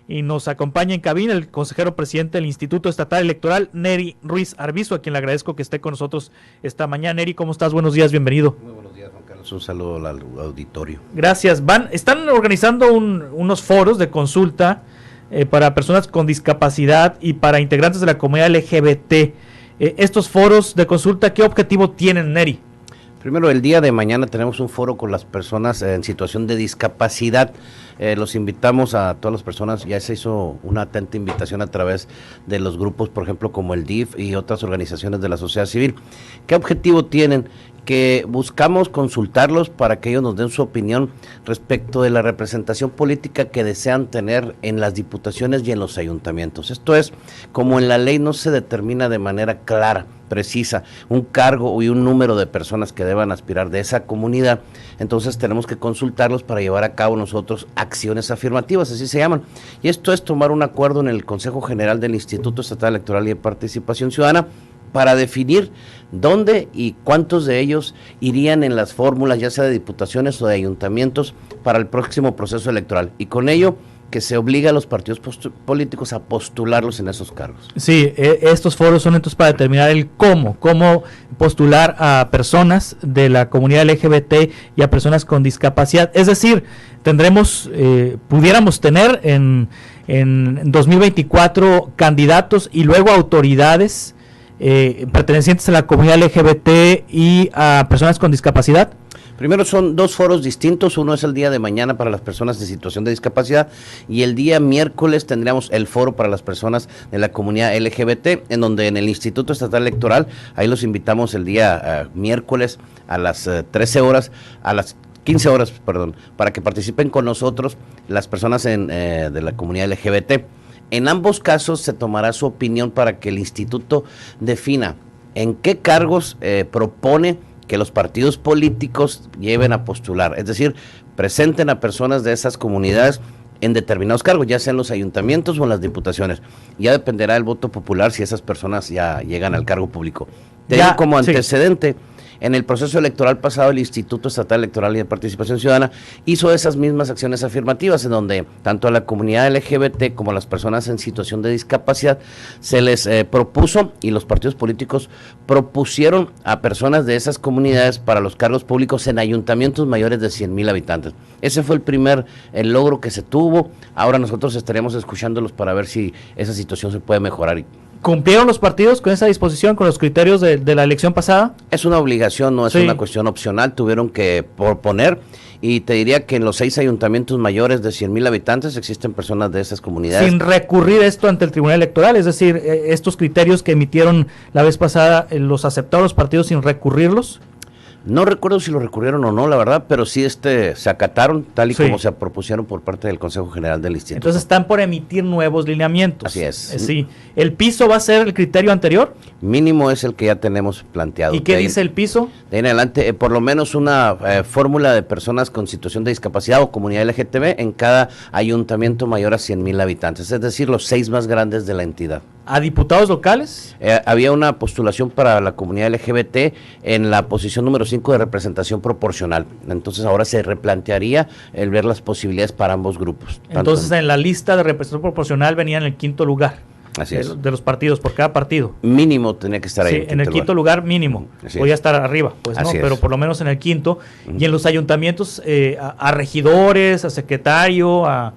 y nos acompaña en cabina el consejero presidente del Instituto Estatal Electoral, Nery Ruiz Arbizu, a quien le agradezco que esté con nosotros esta mañana. Nery, ¿cómo estás? Buenos días, bienvenido. Muy buenos días, Juan Carlos. Un saludo al auditorio. Gracias. Están organizando unos foros de consulta para personas con discapacidad y para integrantes de la comunidad LGBT. Estos foros de consulta, ¿qué objetivo tienen, Nery? Primero, el día de mañana tenemos un foro con las personas en situación de discapacidad. Los invitamos a todas las personas, ya se hizo una atenta invitación a través de los grupos, por ejemplo, como el DIF y otras organizaciones de la sociedad civil. ¿Qué objetivo tienen? Que buscamos consultarlos para que ellos nos den su opinión respecto de la representación política que desean tener en las diputaciones y en los ayuntamientos. Esto es, como en la ley no se determina de manera clara, precisa, un cargo y un número de personas que deban aspirar de esa comunidad, entonces tenemos que consultarlos para llevar a cabo nosotros acciones afirmativas, así se llaman. Y esto es tomar un acuerdo en el Consejo General del Instituto Estatal Electoral y de Participación Ciudadana para definir dónde y cuántos de ellos irían en las fórmulas, ya sea de diputaciones o de ayuntamientos, para el próximo proceso electoral. Y con ello, que se obliga a los partidos políticos a postularlos en esos cargos. Sí, estos foros son entonces para determinar el cómo postular a personas de la comunidad LGBT y a personas con discapacidad. Es decir, pudiéramos tener en 2024 candidatos y luego autoridades pertenecientes a la comunidad LGBT y a personas con discapacidad. Primero, son dos foros distintos. Uno es el día de mañana para las personas en situación de discapacidad y el día miércoles tendríamos el foro para las personas de la comunidad LGBT, en donde en el Instituto Estatal Electoral, ahí los invitamos el día miércoles a las 13 horas, a las 15 horas, para que participen con nosotros las personas de la comunidad LGBT. En ambos casos se tomará su opinión para que el instituto defina en qué cargos propone que los partidos políticos lleven a postular, es decir, presenten a personas de esas comunidades en determinados cargos, ya sea en los ayuntamientos o en las diputaciones. Ya dependerá del voto popular si esas personas ya llegan al cargo público. Como antecedente, sí. En el proceso electoral pasado, el Instituto Estatal Electoral y de Participación Ciudadana hizo esas mismas acciones afirmativas, en donde tanto a la comunidad LGBT como a las personas en situación de discapacidad se les propuso, y los partidos políticos propusieron a personas de esas comunidades para los cargos públicos en ayuntamientos mayores de 100,000 habitantes. Ese fue el logro que se tuvo. Ahora nosotros estaríamos escuchándolos para ver si esa situación se puede mejorar. ¿Cumplieron los partidos con esa disposición, con los criterios de la elección pasada? Es una obligación, no es una cuestión opcional, tuvieron que proponer, y te diría que en los 6 ayuntamientos mayores de 100,000 habitantes existen personas de esas comunidades. Sin recurrir esto ante el Tribunal Electoral, es decir, estos criterios que emitieron la vez pasada, ¿los aceptaron los partidos sin recurrirlos? No recuerdo si lo recurrieron o no, la verdad, pero sí se acataron tal y como se propusieron por parte del Consejo General del Instituto. Entonces están por emitir nuevos lineamientos. Así es. Sí. ¿El piso va a ser el criterio anterior? Mínimo es el que ya tenemos planteado. ¿Y qué dice el piso? De en adelante, por lo menos una fórmula de personas con situación de discapacidad o comunidad LGTB en cada ayuntamiento mayor a 100,000 habitantes, es decir, los 6 más grandes de la entidad. ¿A diputados locales? Había una postulación para la comunidad LGBT en la posición número 5 de representación proporcional. Entonces ahora se replantearía el ver las posibilidades para ambos grupos. Entonces en la lista de representación proporcional venía en el 5º lugar. Así es. De los partidos, por cada partido. Mínimo tenía que estar ahí. Sí, en el 5º lugar mínimo. Podía estar arriba, pues no, pero por lo menos en el 5º. Y en los ayuntamientos, a regidores, a secretario, a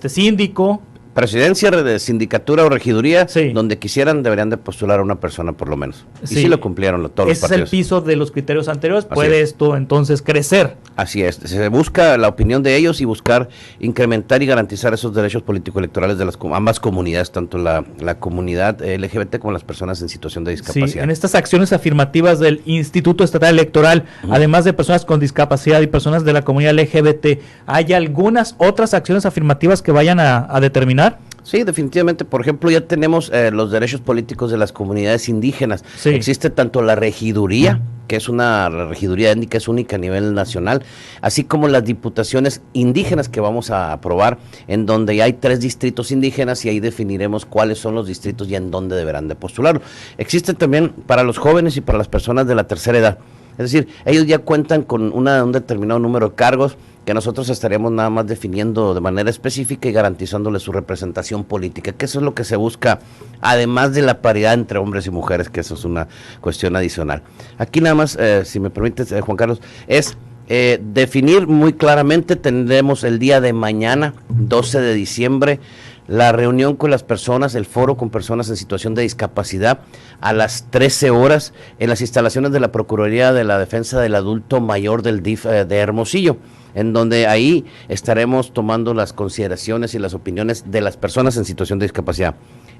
síndico. Presidencia, de sindicatura o regiduría, donde quisieran deberían de postular a una persona por lo menos. Y sí lo cumplieron todos los partidos. Ese es el piso de los criterios anteriores. ¿Puede esto entonces crecer? Así es. Se busca la opinión de ellos y buscar incrementar y garantizar esos derechos político-electorales de ambas comunidades, tanto la comunidad LGBT como las personas en situación de discapacidad. Sí, en estas acciones afirmativas del Instituto Estatal Electoral, además de personas con discapacidad y personas de la comunidad LGBT, ¿hay algunas otras acciones afirmativas que vayan a determinar? Sí, definitivamente. Por ejemplo, ya tenemos los derechos políticos de las comunidades indígenas. Existe tanto la regiduría, que es una regiduría étnica, es única a nivel nacional, así como las diputaciones indígenas que vamos a aprobar, en donde hay 3 distritos indígenas y ahí definiremos cuáles son los distritos y en dónde deberán de postularlo. Existe también para los jóvenes y para las personas de la tercera edad. Es decir, ellos ya cuentan con un determinado número de cargos que nosotros estaríamos nada más definiendo de manera específica y garantizándole su representación política, que eso es lo que se busca, además de la paridad entre hombres y mujeres, que eso es una cuestión adicional. Aquí nada más, si me permites, Juan Carlos, es definir muy claramente. Tendremos el día de mañana, 12 de diciembre, la reunión con las personas, el foro con personas en situación de discapacidad a las 13 horas en las instalaciones de la Procuraduría de la Defensa del Adulto Mayor del DIF de Hermosillo, en donde ahí estaremos tomando las consideraciones y las opiniones de las personas en situación de discapacidad.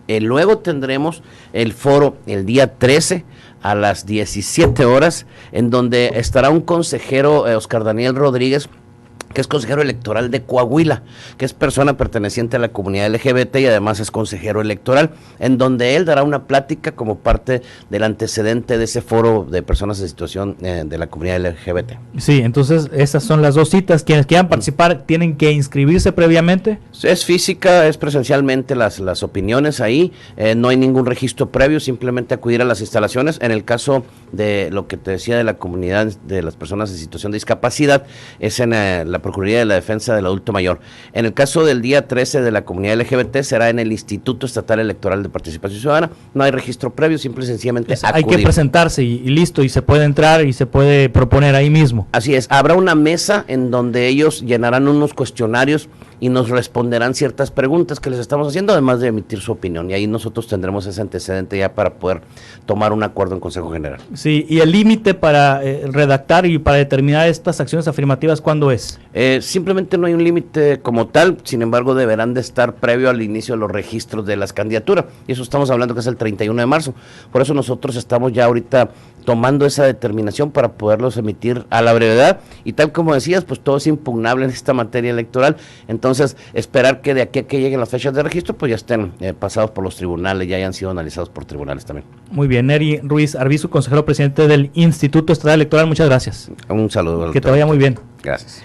Luego tendremos el foro el día 13 a las 17 horas, en donde estará un consejero, Oscar Daniel Rodríguez, que es consejero electoral de Coahuila, que es persona perteneciente a la comunidad LGBT y además es consejero electoral, en donde él dará una plática como parte del antecedente de ese foro de personas en situación de la comunidad LGBT. Sí, entonces esas son las dos citas. Quienes quieran participar tienen que inscribirse previamente. Es física, es presencialmente las opiniones ahí, no hay ningún registro previo, simplemente acudir a las instalaciones. En el caso de lo que te decía de la comunidad de las personas en situación de discapacidad, es en la Procuraduría de la Defensa del Adulto Mayor. En el caso del día 13 de la comunidad LGBT será en el Instituto Estatal Electoral de Participación Ciudadana. No hay registro previo, simple y sencillamente hay que presentarse y listo, y se puede entrar y se puede proponer ahí mismo. Así es, habrá una mesa en donde ellos llenarán unos cuestionarios y nos responderán ciertas preguntas que les estamos haciendo, además de emitir su opinión, y ahí nosotros tendremos ese antecedente ya para poder tomar un acuerdo en Consejo General. Sí, y el límite para redactar y para determinar estas acciones afirmativas, ¿cuándo es? Simplemente no hay un límite como tal, sin embargo deberán de estar previo al inicio de los registros de las candidaturas, y eso estamos hablando que es el 31 de marzo, por eso nosotros estamos ya ahorita tomando esa determinación para poderlos emitir a la brevedad, y tal como decías, pues todo es impugnable en esta materia electoral, entonces esperar que de aquí a que lleguen las fechas de registro, pues ya estén pasados por los tribunales, ya hayan sido analizados por tribunales también. Muy bien, Neri Ruiz Arbizu, consejero presidente del Instituto Estatal Electoral, muchas gracias. Un saludo. Que te vaya muy bien. Gracias.